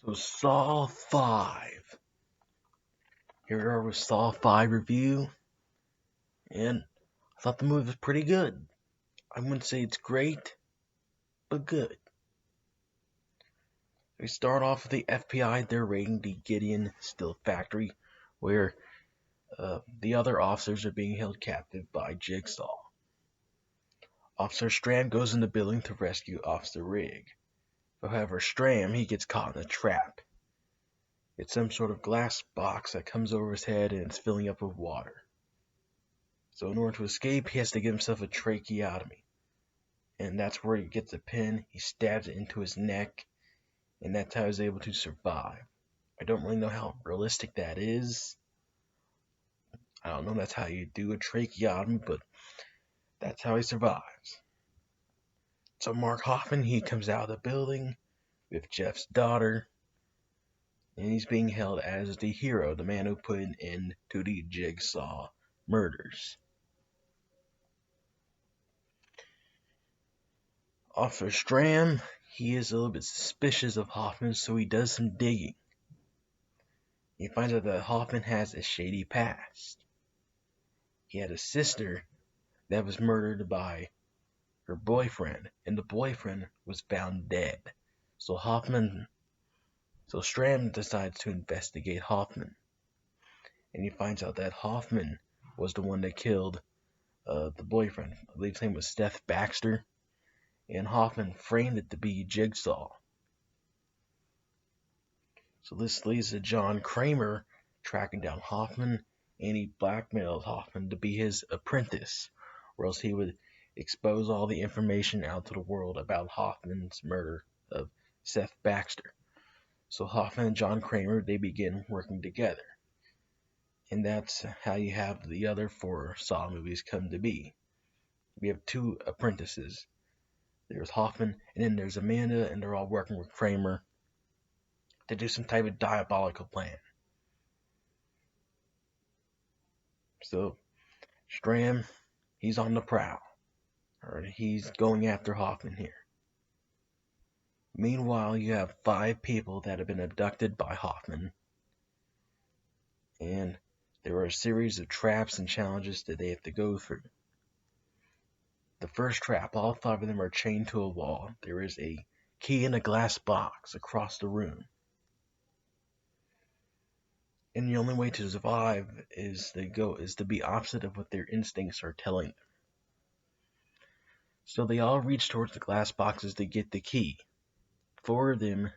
So Saw 5. Here we are with Saw 5 review, and I thought the movie was pretty good. I wouldn't say it's great, but good. We start off with the FBI. They're raiding the Gideon Steel Factory, where the other officers are being held captive by Jigsaw. Officer Stram goes in the building to rescue Officer Rigg. However, Stram, he gets caught in a trap. It's some sort of glass box that comes over his head and it's filling up with water. So in order to escape, he has to give himself a tracheotomy. And that's where he gets a pin, he stabs it into his neck, and that's how he's able to survive. I don't really know how realistic that is. I don't know that's how you do a tracheotomy, but that's how he survives. So Mark Hoffman, he comes out of the building with Jeff's daughter, and he's being held as the hero, the man who put an end to the Jigsaw murders. Officer Stram, he is a little bit suspicious of Hoffman, so he does some digging. He finds out that Hoffman has a shady past. He had a sister that was murdered by her boyfriend, and the boyfriend was found dead. So Stram decides to investigate Hoffman, and he finds out that Hoffman was the one that killed the boyfriend. I believe his name was Seth Baxter, and Hoffman framed it to be Jigsaw. So this leads to John Kramer tracking down Hoffman, and he blackmails Hoffman to be his apprentice, or else he would expose all the information out to the world about Hoffman's murder of Seth Baxter. So Hoffman and John Kramer, they begin working together. And that's how you have the other four Saw movies come to be. We have two apprentices. There's Hoffman, and then there's Amanda, and they're all working with Kramer to do some type of diabolical plan. So Stram, he's on the prowl, or he's going after Hoffman here. Meanwhile, you have 5 people that have been abducted by Hoffman, and there are a series of traps and challenges that they have to go through. The first trap, all 5 of them are chained to a wall. There is a key in a glass box across the room. And the only way to survive is to be opposite of what their instincts are telling them. So they all reach towards the glass boxes to get the key. 4 of them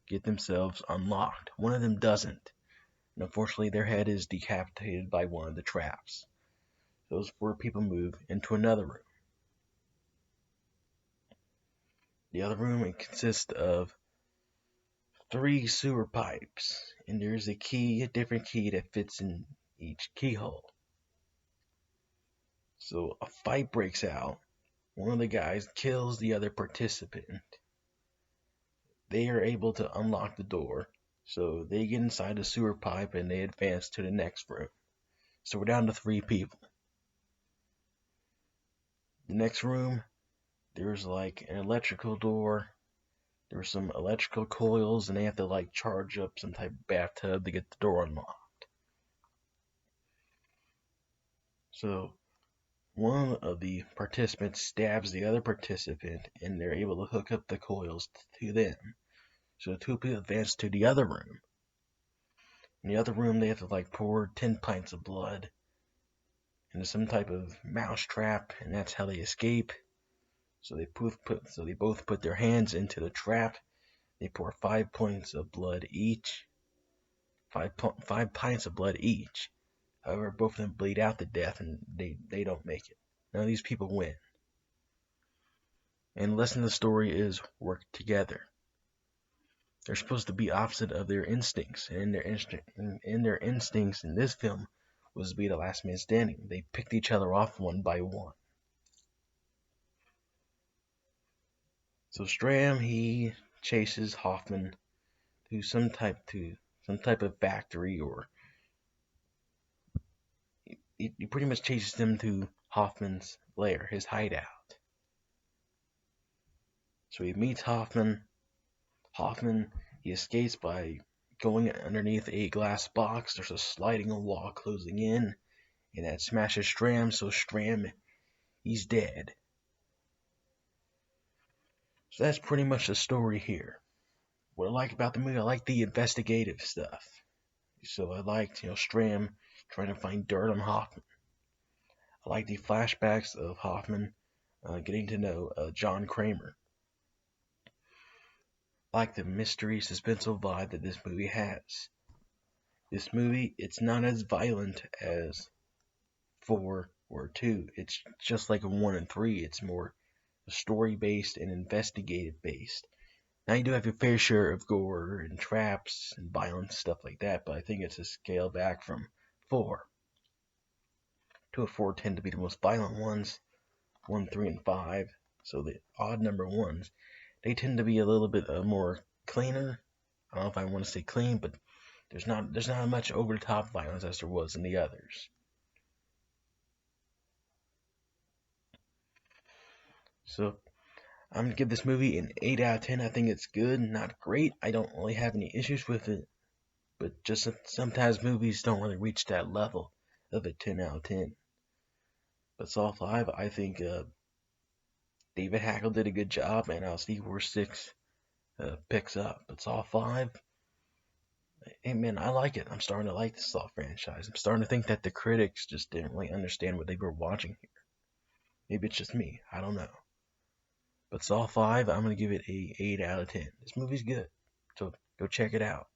get themselves unlocked. 1 of them doesn't. And unfortunately, their head is decapitated by one of the traps. Those 4 people move into another room. The other room, it consists of 3 sewer pipes, and there's a different key that fits in each keyhole. So a fight breaks out. One of the guys kills the other participant. They are able to unlock the door, so they get inside the sewer pipe and they advance to the next room. So we're down to 3 people. The next room, there's like an electrical door. There's some electrical coils, and they have to like charge up some type of bathtub to get the door unlocked. So one of the participants stabs the other participant, and they're able to hook up the coils to them. So the 2 people advance to the other room. In the other room, they have to like pour 10 pints of blood into some type of mouse trap, and that's how they escape. So they both put their hands into the trap. They pour 5 pints of blood each. 5 pints of blood each. However, both of them bleed out to death, and they don't make it. None of these people win. And the lesson of the story is work together. They're supposed to be opposite of their instincts, and their instincts in this film was to be the last man standing. They picked each other off one by one. So Stram, he chases Hoffman to some type of factory, or he pretty much chases them to Hoffman's lair, his hideout. So he meets Hoffman. Hoffman, He escapes by going underneath a glass box. There's a sliding wall closing in, and that smashes Stram, so Stram, he's dead. So that's pretty much the story here. What I like about the movie, I like the investigative stuff. So I liked, Stram trying to find dirt on Hoffman. I like the flashbacks of Hoffman getting to know John Kramer. I like the mystery, suspenseful vibe that this movie has. This movie, it's not as violent as 4 or 2. It's just like 1 and 3. It's more story based and investigative based. Now you do have your fair share of gore and traps and violence, stuff like that, but I think it's a scale back from 4. 2 and 4 tend to be the most violent ones, 1, 3, and 5. So the odd number ones, they tend to be a little bit more cleaner. I don't know if I want to say clean, but there's not much over the top violence as there was in the others. So I'm gonna give this movie an 8 out of 10. I think it's good, not great. I don't really have any issues with it, but just sometimes movies don't really reach that level of a 10 out of 10. But Saw 5, I think David Hackle did a good job, and I'll see where 6 picks up. But Saw 5, hey man, I like it. I'm starting to like the Saw franchise. I'm starting to think that the critics just didn't really understand what they were watching here. Maybe it's just me. I don't know. But Saw 5, I'm going to give it a 8 out of 10. This movie's good. So go check it out.